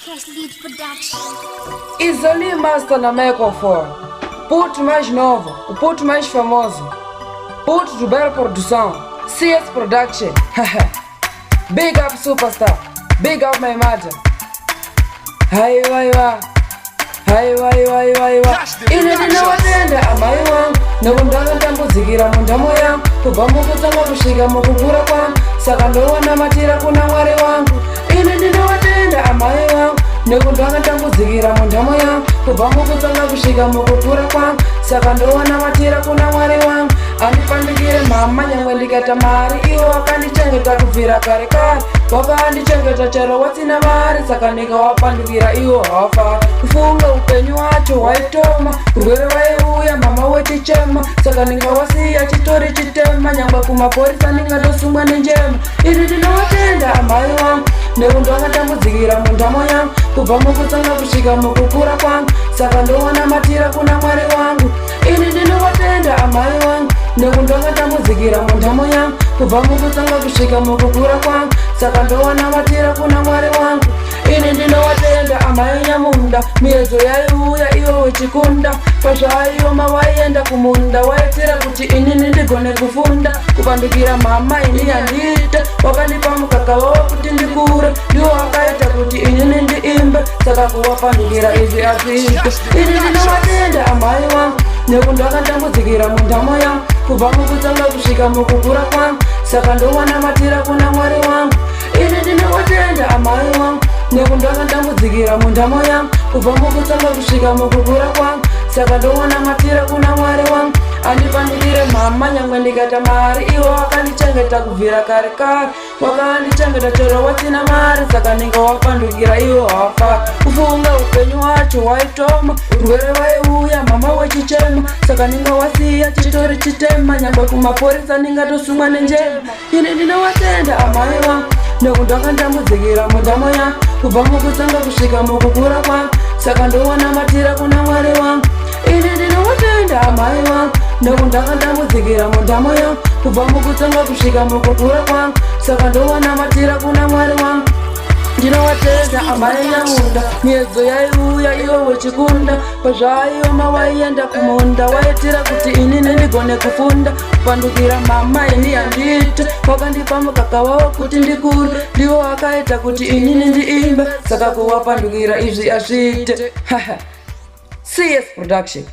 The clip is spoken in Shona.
Cash Lead Production. Isoli Master na microfone. Puto mais novo, o puto mais famoso. Puto do Bela Produção, CS Production. Big up superstar, big up my mother. Hai wai wa, hai wai wai wai wa. Ine ndinowatenda amai wangu, nokundanga ndambudzikira mundamo yangu. Kubva mukutanga kusvika mukukura kwangu, saka ndowanamatira kuna Mwari wangu. Ine ndinowatenda amai wangu, nekundanga ndambudzikira mundamo yangu. Kubva mukutanga kusvika mukukura kwangu, saka ndowanamatira kuna Mwari wangu. Andipandikire mama nyangwe ndikaita mari, iwo wakandichengeta kubvira kare kare. Wakandichengeta chero wasina mari, saka ndikawapandukira iwo hawafari. Kufunga upenyu wacho waitoma, urwere waiuya mama wechichema, saka ndikawasiya chitori chitema. Nyangwe kumaporisa ndingatosungwa nenjema. Ini ndinowatenda amai wangu, nekundanga ndambudzikira mundamo yangu. Kubva mukutanga kusvika mukukura kwangu, saka ndowanamatira kuna Mwari wangu. Ini ndinowatenda amai wangu, nekundanga ndambudzikira mundamo yangu. Kubva mukutanga kusvika mukukura kwangu, saka ndowanamatira kuna Mwari wangu. Ini ndinowatenda amai nyamunda, miedzo yaiuya iwo wechikunda. Pazvaioma waienda kumunda, waitira kuti inini ndigone kufunda. Kupandukira mama ini yandiite, wakandipa mukaka wawo kuti ndikure. Ndiwo wakaita kuti inini ndiimbe, saka kuwapandukira izvi azviite. Ini ndinowatenda amai wangu, nekundanga ndambudzikira mundamo yangu. Kubva mukutanga kusvika mukukura kwangu, saka ndowanamatira kuna Mwari wangu. Ini ndinowatenda amai wangu, nekundanga ndambudzikira mundamo yangu. Kubva mukutanga kusvika mukukura kwangu, saka ndowanamatira kuna Mwari wangu. Andipandikire mama nyangwe ndikaita mari, iwo wakandichengeta kubvira kare kare. Wakandichengeta chero wasina mari, saka ndingawapandukira iwo hawafari. Kufunga upenyu wacho waitoma, urwere waiuya mama wechichema, saka ndingawasiya chitori chitema. Nyangwe kumaporisa ndingatosungwa nenjema. Ini ndinowatenda amai wangu, nekundanga ndambudzikira mundamo yangu. Kubva mukutanga kusvika mukukura kwangu, saka ndowanamatira kuna Mwari wangu. Ini ndinowatenda amai wangu, nekundanga ndambudzikira mundamo yangu. Kubva mukutanga kusvika mukukura kwangu, saka ndowanamatira kuna Mwari wangu. Ndinowatenda amai nyamunda, miedzo yaiuya iwo wechikunda. Pazvaioma waienda kumunda, waitira kuti inini ndigone kufunda. Kupandukira mama ini yandiite, wakandipa mukaka wawo kuti ndikure. Ndiwo wakaita kuti inini ndiimbe, saka kuwapandukira izvi azviite. CS Production.